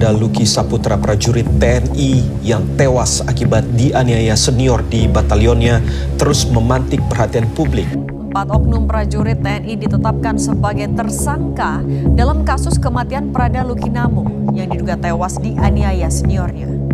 Bribda Luki Saputra, prajurit TNI yang tewas akibat dianiaya senior di batalionnya, terus memantik perhatian publik. 4 oknum prajurit TNI ditetapkan sebagai tersangka dalam kasus kematian Prada Luki Namo yang diduga tewas dianiaya seniornya.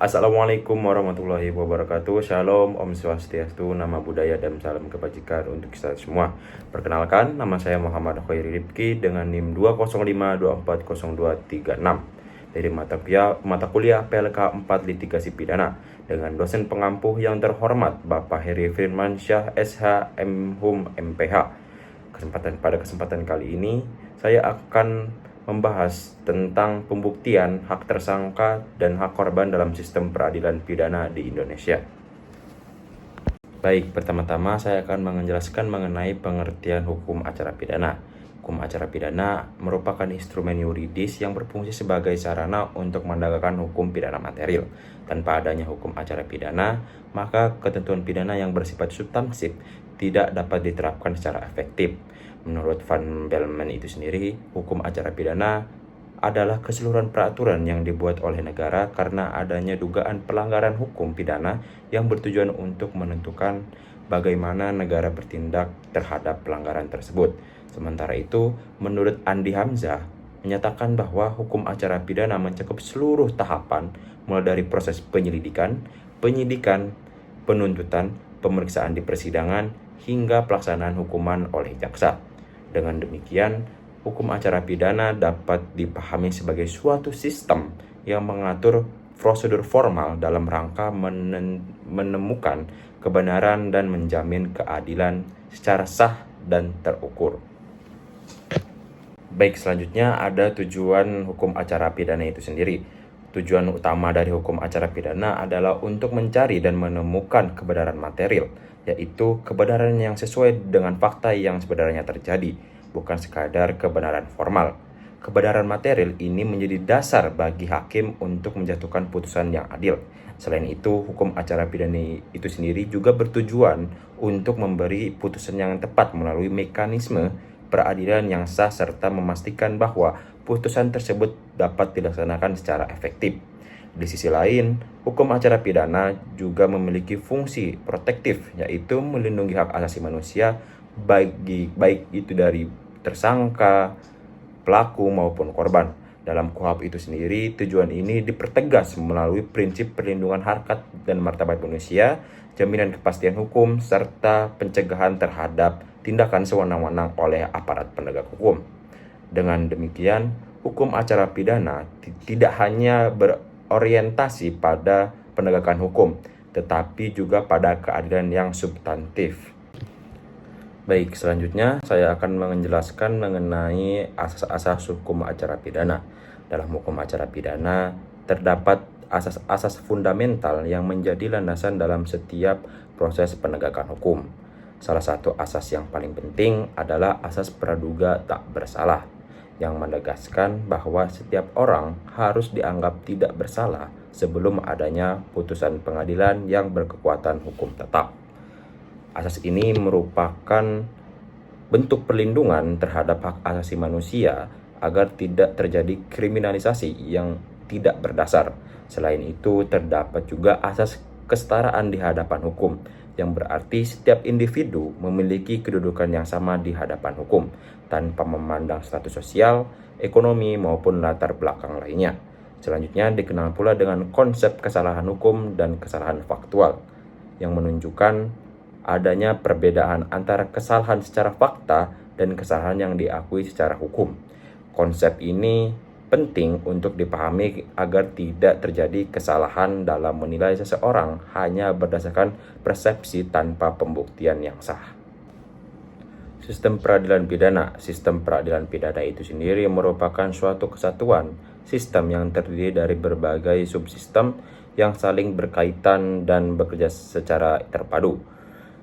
Assalamualaikum warahmatullahi wabarakatuh. Shalom, Om Swastiastu, nama budaya dan salam kebajikan untuk kita semua. Perkenalkan, nama saya Muhammad Khairi Rifki dengan NIM 205240236 dari mata kuliah PLK 4 Litigasi Pidana dengan dosen pengampuh yang terhormat Bapak Heri Firmansyah SH MHum MPH. Pada kesempatan kali ini saya akan membahas tentang pembuktian hak tersangka dan hak korban dalam sistem peradilan pidana di Indonesia. Baik, pertama-tama saya akan menjelaskan mengenai pengertian hukum acara pidana. Hukum acara pidana merupakan instrumen yuridis yang berfungsi sebagai sarana untuk menegakkan hukum pidana material. Tanpa adanya hukum acara pidana, maka ketentuan pidana yang bersifat substansif tidak dapat diterapkan secara efektif. Menurut Van Belmen itu sendiri, hukum acara pidana adalah keseluruhan peraturan yang dibuat oleh negara karena adanya dugaan pelanggaran hukum pidana yang bertujuan untuk menentukan bagaimana negara bertindak terhadap pelanggaran tersebut. Sementara itu, menurut Andi Hamzah, menyatakan bahwa hukum acara pidana mencakup seluruh tahapan mulai dari proses penyelidikan, penyidikan, penuntutan, pemeriksaan di persidangan, hingga pelaksanaan hukuman oleh jaksa. Dengan demikian, hukum acara pidana dapat dipahami sebagai suatu sistem yang mengatur prosedur formal dalam rangka menemukan kebenaran dan menjamin keadilan secara sah dan terukur. Baik, selanjutnya ada tujuan hukum acara pidana itu sendiri. Tujuan utama dari hukum acara pidana adalah untuk mencari dan menemukan kebenaran material, yaitu kebenaran yang sesuai dengan fakta yang sebenarnya terjadi, bukan sekadar kebenaran formal. Kebenaran material ini menjadi dasar bagi hakim untuk menjatuhkan putusan yang adil. Selain itu, hukum acara pidana itu sendiri juga bertujuan untuk memberi putusan yang tepat melalui mekanisme peradilan yang sah serta memastikan bahwa putusan tersebut dapat dilaksanakan secara efektif. Di sisi lain, hukum acara pidana juga memiliki fungsi protektif, yaitu melindungi hak asasi manusia baik itu dari tersangka, pelaku maupun korban. Dalam KUHP itu sendiri, tujuan ini dipertegas melalui prinsip perlindungan harkat dan martabat manusia, jaminan kepastian hukum, serta pencegahan terhadap tindakan sewenang-wenang oleh aparat penegak hukum. Dengan demikian, hukum acara pidana tidak hanya berorientasi pada penegakan hukum, tetapi juga pada keadilan yang substantif. Baik, selanjutnya saya akan menjelaskan mengenai asas-asas hukum acara pidana. Dalam hukum acara pidana terdapat asas-asas fundamental yang menjadi landasan dalam setiap proses penegakan hukum. Salah satu asas yang paling penting adalah asas praduga tak bersalah, yang menegaskan bahwa setiap orang harus dianggap tidak bersalah sebelum adanya putusan pengadilan yang berkekuatan hukum tetap. Asas ini merupakan bentuk perlindungan terhadap hak asasi manusia agar tidak terjadi kriminalisasi yang tidak berdasar. Selain itu, terdapat juga asas kesetaraan di hadapan hukum, yang berarti setiap individu memiliki kedudukan yang sama di hadapan hukum, tanpa memandang status sosial, ekonomi, maupun latar belakang lainnya. Selanjutnya dikenal pula dengan konsep kesalahan hukum dan kesalahan faktual, yang menunjukkan adanya perbedaan antara kesalahan secara fakta dan kesalahan yang diakui secara hukum. Konsep ini penting untuk dipahami agar tidak terjadi kesalahan dalam menilai seseorang hanya berdasarkan persepsi tanpa pembuktian yang sah. Sistem peradilan pidana. Sistem peradilan pidana itu sendiri merupakan suatu kesatuan sistem yang terdiri dari berbagai subsistem yang saling berkaitan dan bekerja secara terpadu.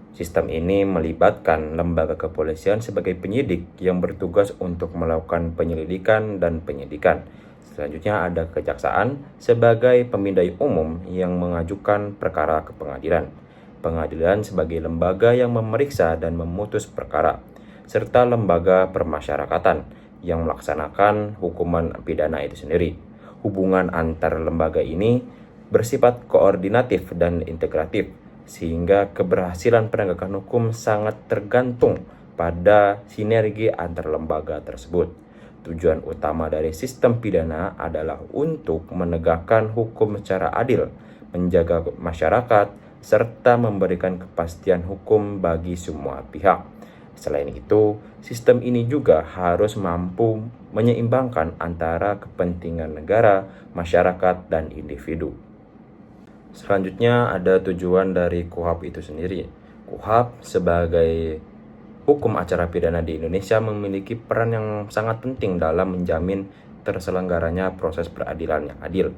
Sistem ini melibatkan lembaga kepolisian sebagai penyidik yang bertugas untuk melakukan penyelidikan dan penyidikan. Selanjutnya ada kejaksaan sebagai pemindai umum yang mengajukan perkara ke pengadilan. Pengadilan sebagai lembaga yang memeriksa dan memutus perkara. Serta lembaga permasyarakatan yang melaksanakan hukuman pidana itu sendiri. Hubungan antar lembaga ini bersifat koordinatif dan integratif, sehingga keberhasilan penegakan hukum sangat tergantung pada sinergi antar lembaga tersebut. Tujuan utama dari sistem pidana adalah untuk menegakkan hukum secara adil, menjaga masyarakat, serta memberikan kepastian hukum bagi semua pihak. Selain itu, sistem ini juga harus mampu menyeimbangkan antara kepentingan negara, masyarakat, dan individu. Selanjutnya ada tujuan dari KUHP itu sendiri. KUHP sebagai hukum acara pidana di Indonesia memiliki peran yang sangat penting dalam menjamin terselenggaranya proses peradilan yang adil.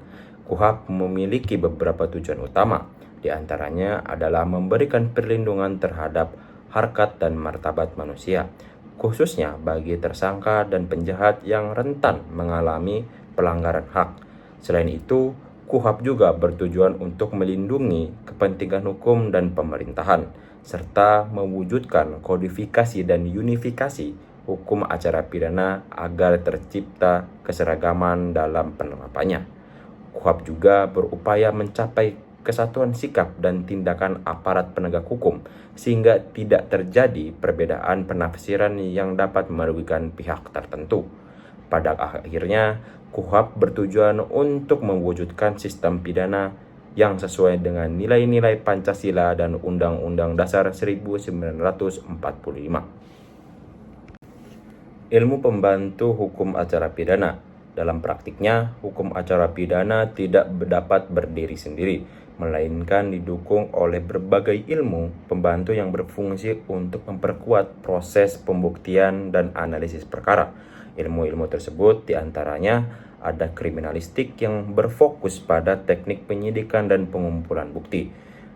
KUHP memiliki beberapa tujuan utama, di antaranya adalah memberikan perlindungan terhadap harkat dan martabat manusia, khususnya bagi tersangka dan penjahat yang rentan mengalami pelanggaran hak. Selain itu, KUHP juga bertujuan untuk melindungi kepentingan hukum dan pemerintahan, serta mewujudkan kodifikasi dan unifikasi hukum acara pidana agar tercipta keseragaman dalam penerapannya. KUHP juga berupaya mencapai kesatuan sikap dan tindakan aparat penegak hukum, sehingga tidak terjadi perbedaan penafsiran yang dapat merugikan pihak tertentu. Pada akhirnya, KUHP bertujuan untuk mewujudkan sistem pidana yang sesuai dengan nilai-nilai Pancasila dan Undang-Undang Dasar 1945. Ilmu pembantu hukum acara pidana. Dalam praktiknya, hukum acara pidana tidak dapat berdiri sendiri, melainkan didukung oleh berbagai ilmu pembantu yang berfungsi untuk memperkuat proses pembuktian dan analisis perkara. Ilmu-ilmu tersebut diantaranya ada kriminalistik yang berfokus pada teknik penyidikan dan pengumpulan bukti.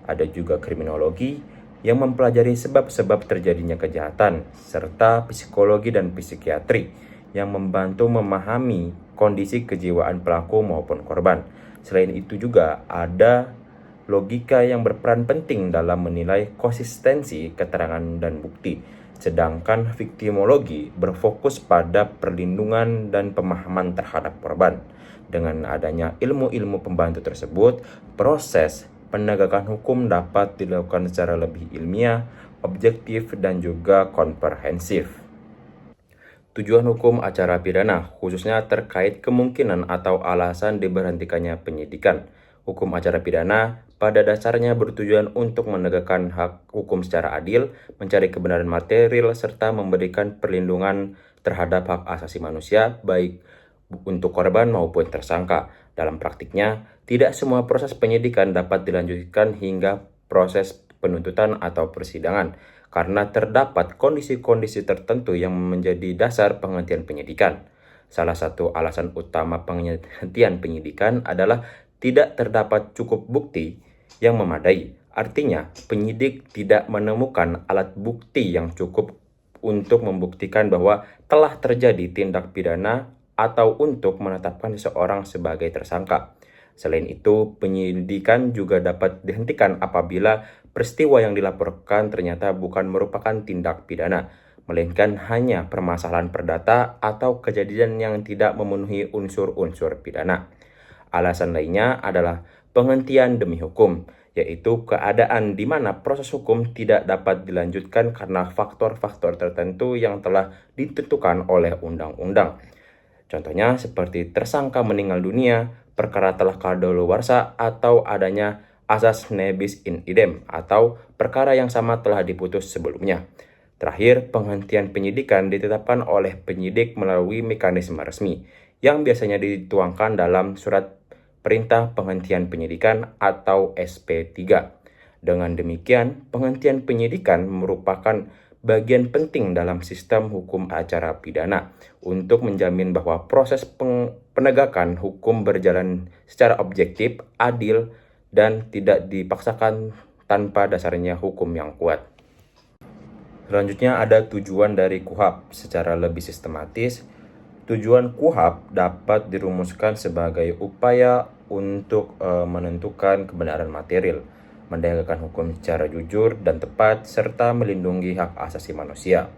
Ada juga kriminologi yang mempelajari sebab-sebab terjadinya kejahatan, serta psikologi dan psikiatri yang membantu memahami kondisi kejiwaan pelaku maupun korban. Selain itu juga ada logika yang berperan penting dalam menilai konsistensi keterangan dan bukti, sedangkan viktimologi berfokus pada perlindungan dan pemahaman terhadap korban. Dengan adanya ilmu-ilmu pembantu tersebut, proses penegakan hukum dapat dilakukan secara lebih ilmiah, objektif, dan juga komprehensif. Tujuan hukum acara pidana khususnya terkait kemungkinan atau alasan diberhentikannya penyidikan. Hukum acara pidana pada dasarnya bertujuan untuk menegakkan hak hukum secara adil, mencari kebenaran material, serta memberikan perlindungan terhadap hak asasi manusia, baik untuk korban maupun tersangka. Dalam praktiknya, tidak semua proses penyidikan dapat dilanjutkan hingga proses penuntutan atau persidangan, karena terdapat kondisi-kondisi tertentu yang menjadi dasar penghentian penyidikan. Salah satu alasan utama penghentian penyidikan adalah tidak terdapat cukup bukti yang memadai. Artinya, penyidik tidak menemukan alat bukti yang cukup untuk membuktikan bahwa telah terjadi tindak pidana atau untuk menetapkan seseorang sebagai tersangka. Selain itu, penyidikan juga dapat dihentikan apabila peristiwa yang dilaporkan ternyata bukan merupakan tindak pidana, melainkan hanya permasalahan perdata atau kejadian yang tidak memenuhi unsur-unsur pidana. Alasan lainnya adalah penghentian demi hukum, yaitu keadaan di mana proses hukum tidak dapat dilanjutkan karena faktor-faktor tertentu yang telah ditentukan oleh undang-undang. Contohnya seperti tersangka meninggal dunia, perkara telah kadaluarsa, atau adanya asas nebis in idem, atau perkara yang sama telah diputus sebelumnya. Terakhir, penghentian penyidikan ditetapkan oleh penyidik melalui mekanisme resmi, yang biasanya dituangkan dalam surat perintah penghentian penyidikan atau SP3. Dengan demikian, penghentian penyidikan merupakan bagian penting dalam sistem hukum acara pidana untuk menjamin bahwa proses penegakan hukum berjalan secara objektif, adil, dan tidak dipaksakan tanpa dasarnya hukum yang kuat. Selanjutnya ada tujuan dari KUHP. Secara lebih sistematis, tujuan KUHP dapat dirumuskan sebagai upaya untuk menentukan kebenaran material, menegakkan hukum secara jujur dan tepat, serta melindungi hak asasi manusia.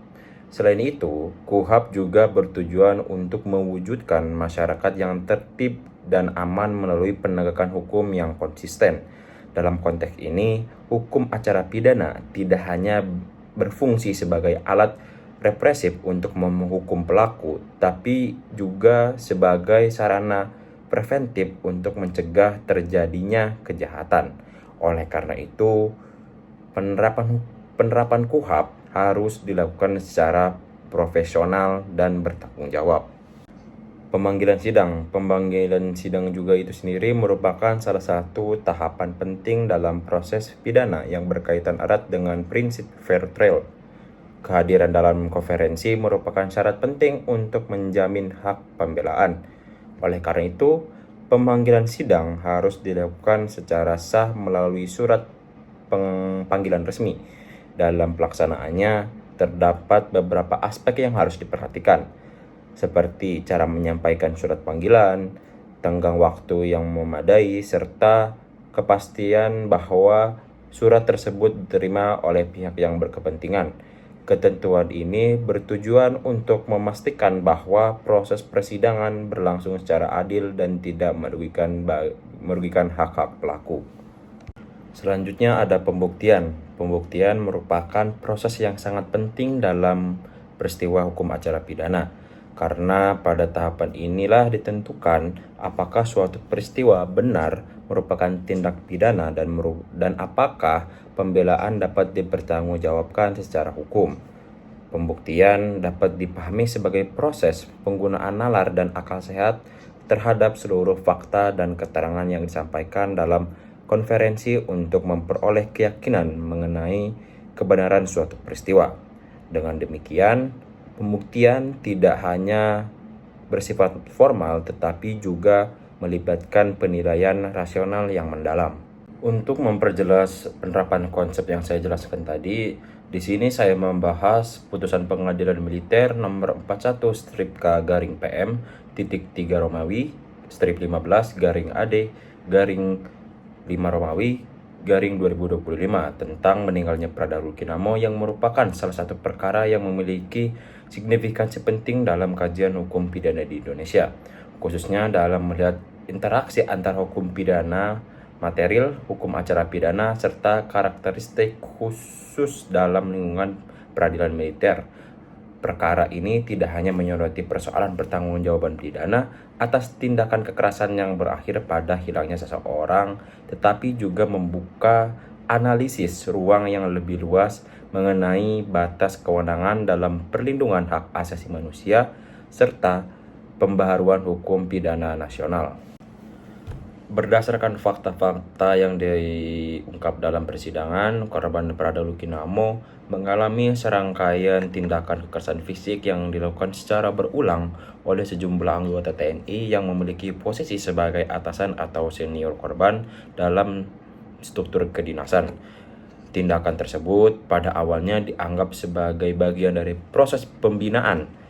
Selain itu, KUHP juga bertujuan untuk mewujudkan masyarakat yang tertib dan aman melalui penegakan hukum yang konsisten. Dalam konteks ini, hukum acara pidana tidak hanya berfungsi sebagai alat represif untuk menghukum pelaku, tapi juga sebagai sarana preventif untuk mencegah terjadinya kejahatan. Oleh karena itu, penerapan KUHP harus dilakukan secara profesional dan bertanggung jawab. Pemanggilan sidang juga itu sendiri merupakan salah satu tahapan penting dalam proses pidana yang berkaitan erat dengan prinsip fair trial. Kehadiran dalam konferensi merupakan syarat penting untuk menjamin hak pembelaan. Oleh karena itu, pemanggilan sidang harus dilakukan secara sah melalui surat panggilan resmi. Dalam pelaksanaannya, terdapat beberapa aspek yang harus diperhatikan, seperti cara menyampaikan surat panggilan, tenggang waktu yang memadai, serta kepastian bahwa surat tersebut diterima oleh pihak yang berkepentingan. Ketentuan ini bertujuan untuk memastikan bahwa proses persidangan berlangsung secara adil dan tidak merugikan hak-hak pelaku. Selanjutnya ada pembuktian. Pembuktian merupakan proses yang sangat penting dalam peristiwa hukum acara pidana, karena pada tahapan inilah ditentukan apakah suatu peristiwa benar merupakan tindak pidana dan apakah pembelaan dapat dipertanggungjawabkan secara hukum. Pembuktian dapat dipahami sebagai proses penggunaan nalar dan akal sehat terhadap seluruh fakta dan keterangan yang disampaikan dalam konferensi untuk memperoleh keyakinan mengenai kebenaran suatu peristiwa. Dengan demikian, pembuktian tidak hanya bersifat formal tetapi juga melibatkan penilaian rasional yang mendalam. Untuk memperjelas penerapan konsep yang saya jelaskan tadi, di sini saya membahas putusan Pengadilan Militer nomor 41/K/PM-3 Romawi strip 15/AD/5 Romawi/2025 tentang meninggalnya Prada Lukinamo, yang merupakan salah satu perkara yang memiliki signifikansi penting dalam kajian hukum pidana di Indonesia, khususnya dalam melihat interaksi antara hukum pidana material, hukum acara pidana, serta karakteristik khusus dalam lingkungan peradilan militer. Perkara ini tidak hanya menyoroti persoalan pertanggungjawaban pidana atas tindakan kekerasan yang berakhir pada hilangnya seseorang, tetapi juga membuka analisis ruang yang lebih luas mengenai batas kewenangan dalam perlindungan hak asasi manusia serta pembaharuan hukum pidana nasional. Berdasarkan fakta-fakta yang diungkap dalam persidangan, korban Prada Lukinamo mengalami serangkaian tindakan kekerasan fisik yang dilakukan secara berulang oleh sejumlah anggota TNI yang memiliki posisi sebagai atasan atau senior korban dalam struktur kedinasan. Tindakan tersebut pada awalnya dianggap sebagai bagian dari proses pembinaan,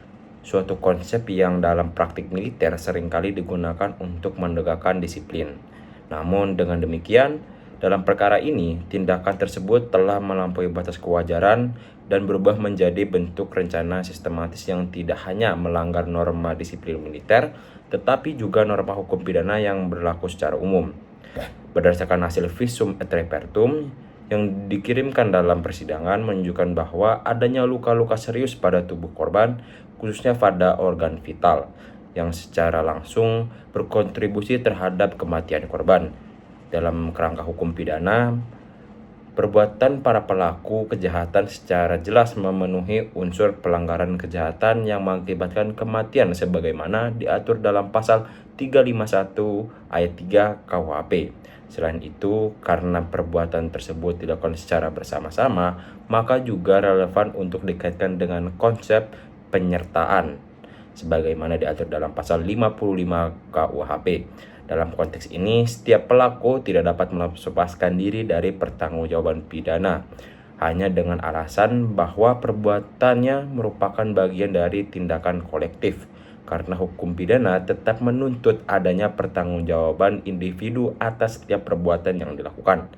suatu konsep yang dalam praktik militer seringkali digunakan untuk menegakkan disiplin. Namun dengan demikian, dalam perkara ini, tindakan tersebut telah melampaui batas kewajaran dan berubah menjadi bentuk rencana sistematis yang tidak hanya melanggar norma disiplin militer, tetapi juga norma hukum pidana yang berlaku secara umum. Berdasarkan hasil visum et repertum yang dikirimkan dalam persidangan menunjukkan bahwa adanya luka-luka serius pada tubuh korban, khususnya pada organ vital, yang secara langsung berkontribusi terhadap kematian korban. Dalam kerangka hukum pidana, perbuatan para pelaku kejahatan secara jelas memenuhi unsur pelanggaran kejahatan yang mengakibatkan kematian sebagaimana diatur dalam pasal 351 ayat 3 KUHP. Selain itu, karena perbuatan tersebut dilakukan secara bersama-sama, maka juga relevan untuk dikaitkan dengan konsep penyertaan sebagaimana diatur dalam pasal 55 KUHP. Dalam konteks ini, setiap pelaku tidak dapat melepaskan diri dari pertanggungjawaban pidana hanya dengan alasan bahwa perbuatannya merupakan bagian dari tindakan kolektif, karena hukum pidana tetap menuntut adanya pertanggungjawaban individu atas setiap perbuatan yang dilakukan.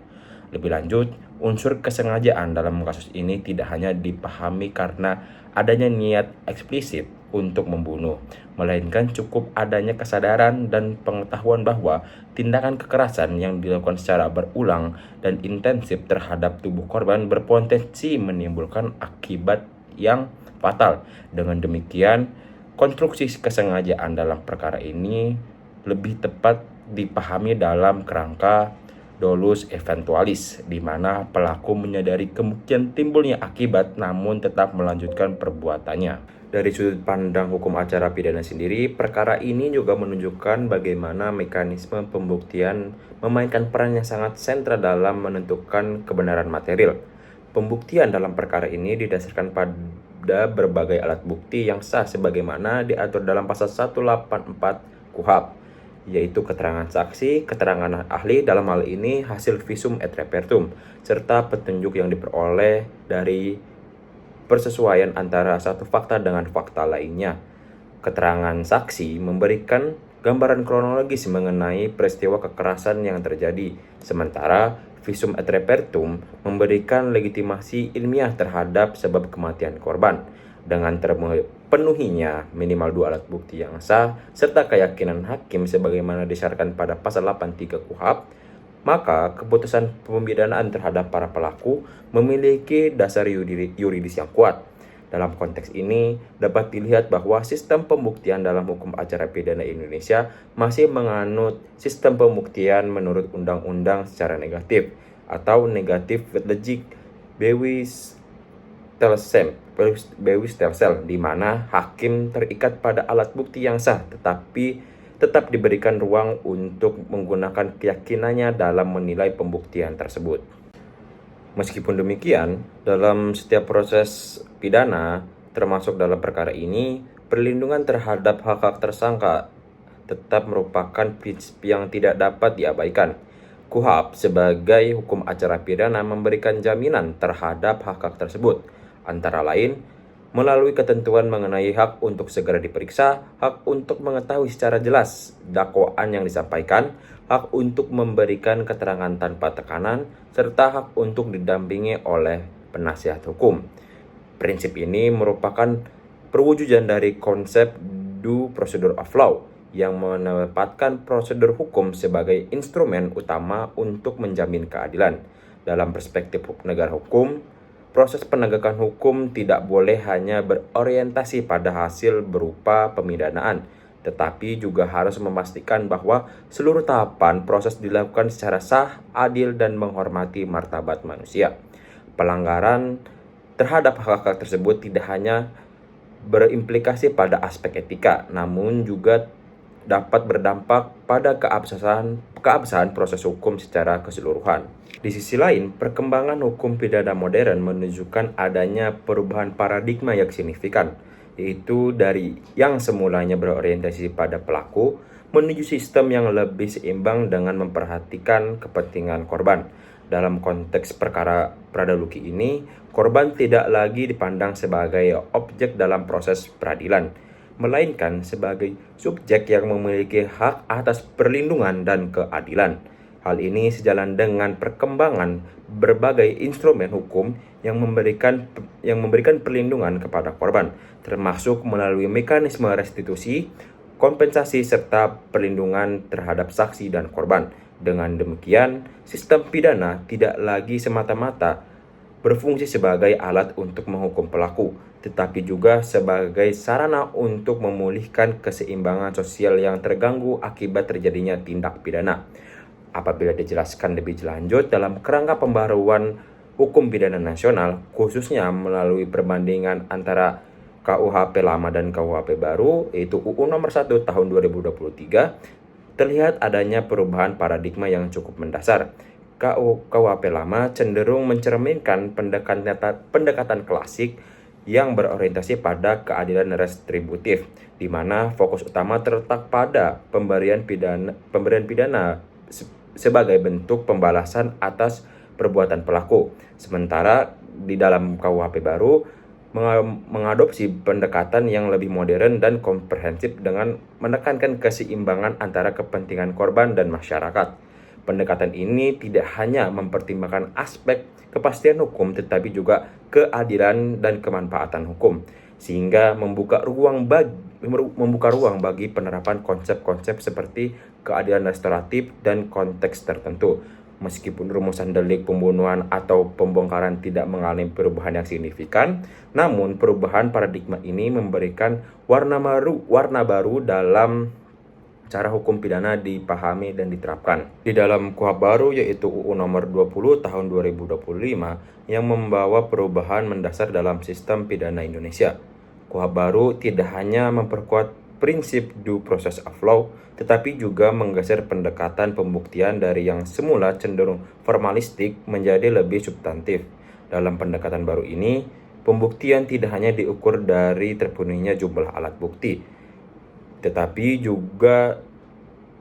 Lebih lanjut, unsur kesengajaan dalam kasus ini tidak hanya dipahami karena adanya niat eksplisit untuk membunuh, melainkan cukup adanya kesadaran dan pengetahuan bahwa tindakan kekerasan yang dilakukan secara berulang dan intensif terhadap tubuh korban berpotensi menimbulkan akibat yang fatal. Dengan demikian, konstruksi kesengajaan dalam perkara ini lebih tepat dipahami dalam kerangka dolus eventualis, di mana pelaku menyadari kemungkinan timbulnya akibat namun tetap melanjutkan perbuatannya. Dari sudut pandang hukum acara pidana sendiri, perkara ini juga menunjukkan bagaimana mekanisme pembuktian memainkan peran yang sangat sentral dalam menentukan kebenaran material. Pembuktian dalam perkara ini didasarkan pada berbagai alat bukti yang sah sebagaimana diatur dalam pasal 184 KUHP, yaitu keterangan saksi, keterangan ahli dalam hal ini hasil visum et repertum, serta petunjuk yang diperoleh dari persesuaian antara satu fakta dengan fakta lainnya. Keterangan saksi memberikan gambaran kronologis mengenai peristiwa kekerasan yang terjadi, sementara visum et repertum memberikan legitimasi ilmiah terhadap sebab kematian korban. Dengan terpenuhinya minimal 2 alat bukti yang sah serta keyakinan hakim sebagaimana disyaratkan pada pasal 83 KUHP, maka keputusan pemidanaan terhadap para pelaku memiliki dasar yuridis yang kuat. Dalam konteks ini, dapat dilihat bahwa sistem pembuktian dalam hukum acara pidana Indonesia masih menganut sistem pembuktian menurut undang-undang secara negatif atau negatif legis Bewis Telsel, di mana hakim terikat pada alat bukti yang sah tetapi tetap diberikan ruang untuk menggunakan keyakinannya dalam menilai pembuktian tersebut. Meskipun demikian, dalam setiap proses pidana, termasuk dalam perkara ini, perlindungan terhadap hak-hak tersangka tetap merupakan prinsip yang tidak dapat diabaikan. KUHP sebagai hukum acara pidana memberikan jaminan terhadap hak-hak tersebut, antara lain melalui ketentuan mengenai hak untuk segera diperiksa, hak untuk mengetahui secara jelas dakwaan yang disampaikan, hak untuk memberikan keterangan tanpa tekanan, serta hak untuk didampingi oleh penasihat hukum. Prinsip ini merupakan perwujudan dari konsep due procedure of law yang menempatkan prosedur hukum sebagai instrumen utama untuk menjamin keadilan. Dalam perspektif negara hukum, proses penegakan hukum tidak boleh hanya berorientasi pada hasil berupa pemidanaan, tetapi juga harus memastikan bahwa seluruh tahapan proses dilakukan secara sah, adil, dan menghormati martabat manusia. Pelanggaran terhadap hak-hak tersebut tidak hanya berimplikasi pada aspek etika, namun juga dapat berdampak pada keabsahan proses hukum secara keseluruhan. Di sisi lain, perkembangan hukum pidana modern menunjukkan adanya perubahan paradigma yang signifikan, yaitu dari yang semulanya berorientasi pada pelaku menuju sistem yang lebih seimbang dengan memperhatikan kepentingan korban. Dalam konteks perkara Pradaluki ini, korban tidak lagi dipandang sebagai objek dalam proses peradilan, melainkan sebagai subjek yang memiliki hak atas perlindungan dan keadilan. Hal ini sejalan dengan perkembangan berbagai instrumen hukum yang memberikan perlindungan kepada korban, termasuk melalui mekanisme restitusi, kompensasi, serta perlindungan terhadap saksi dan korban. Dengan demikian, sistem pidana tidak lagi semata-mata berfungsi sebagai alat untuk menghukum pelaku, tetapi juga sebagai sarana untuk memulihkan keseimbangan sosial yang terganggu akibat terjadinya tindak pidana. Apabila dijelaskan lebih lanjut dalam kerangka pembaruan hukum pidana nasional, khususnya melalui perbandingan antara KUHP lama dan KUHP baru, yaitu UU nomor 1 tahun 2023, terlihat adanya perubahan paradigma yang cukup mendasar. KUHP lama cenderung mencerminkan pendekatan klasik yang berorientasi pada keadilan retributif, di mana fokus utama terletak pada pemberian pidana sebagai bentuk pembalasan atas perbuatan pelaku. Sementara di dalam KUHP baru mengadopsi pendekatan yang lebih modern dan komprehensif dengan menekankan keseimbangan antara kepentingan korban dan masyarakat. Pendekatan ini tidak hanya mempertimbangkan aspek kepastian hukum tetapi juga keadilan dan kemanfaatan hukum, sehingga membuka ruang bagi penerapan konsep-konsep seperti keadilan restoratif dan konteks tertentu. Meskipun rumusan delik pembunuhan atau pembongkaran tidak mengalami perubahan yang signifikan, namun perubahan paradigma ini memberikan warna baru dalam cara hukum pidana dipahami dan diterapkan. Di dalam KUHP baru yaitu UU nomor 20 tahun 2025 yang membawa perubahan mendasar dalam sistem pidana Indonesia. KUHP baru tidak hanya memperkuat prinsip due process of law, tetapi juga menggeser pendekatan pembuktian dari yang semula cenderung formalistik menjadi lebih substantif. Dalam pendekatan baru ini, pembuktian tidak hanya diukur dari terpenuhinya jumlah alat bukti, tetapi juga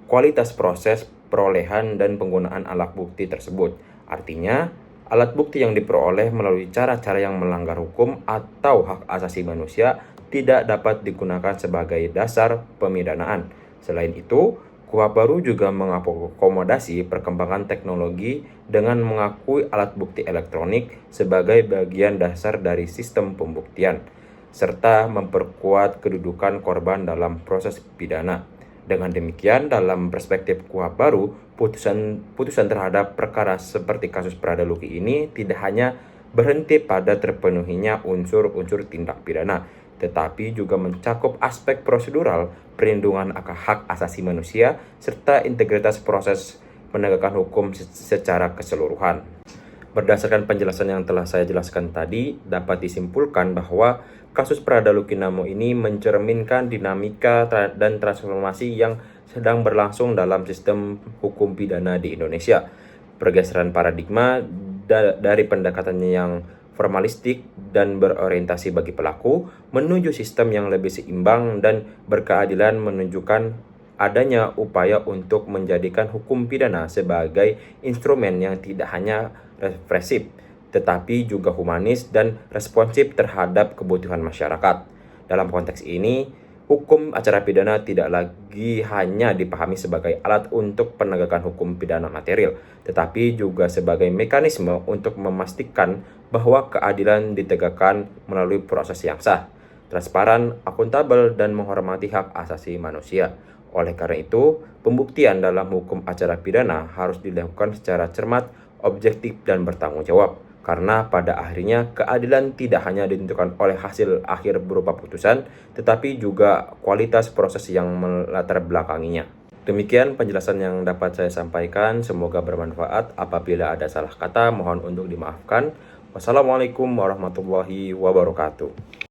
kualitas proses perolehan dan penggunaan alat bukti tersebut. Artinya, alat bukti yang diperoleh melalui cara-cara yang melanggar hukum atau hak asasi manusia tidak dapat digunakan sebagai dasar pemidanaan. Selain itu, KUHP baru juga mengakomodasi perkembangan teknologi dengan mengakui alat bukti elektronik sebagai bagian dasar dari sistem pembuktian, serta memperkuat kedudukan korban dalam proses pidana. Dengan demikian, dalam perspektif KUHP baru, putusan terhadap perkara seperti kasus Prada Luki ini tidak hanya berhenti pada terpenuhinya unsur-unsur tindak pidana, tetapi juga mencakup aspek prosedural, perlindungan hak asasi manusia, serta integritas proses penegakan hukum secara keseluruhan. Berdasarkan penjelasan yang telah saya jelaskan tadi, dapat disimpulkan bahwa kasus Prada Lukinamo ini mencerminkan dinamika dan transformasi yang sedang berlangsung dalam sistem hukum pidana di Indonesia. Pergeseran paradigma dari pendekatannya yang formalistik dan berorientasi bagi pelaku menuju sistem yang lebih seimbang dan berkeadilan, menunjukkan adanya upaya untuk menjadikan hukum pidana sebagai instrumen yang tidak hanya represif tetapi juga humanis dan responsif terhadap kebutuhan masyarakat. Dalam konteks ini, hukum acara pidana tidak lagi hanya dipahami sebagai alat untuk penegakan hukum pidana material, tetapi juga sebagai mekanisme untuk memastikan bahwa keadilan ditegakkan melalui proses yang sah, transparan, akuntabel, dan menghormati hak asasi manusia. Oleh karena itu, pembuktian dalam hukum acara pidana harus dilakukan secara cermat, objektif, dan bertanggung jawab. Karena pada akhirnya keadilan tidak hanya ditentukan oleh hasil akhir berupa putusan, tetapi juga kualitas proses yang melatar belakanginya. Demikian penjelasan yang dapat saya sampaikan, semoga bermanfaat. Apabila ada salah kata, mohon untuk dimaafkan. Wassalamualaikum warahmatullahi wabarakatuh.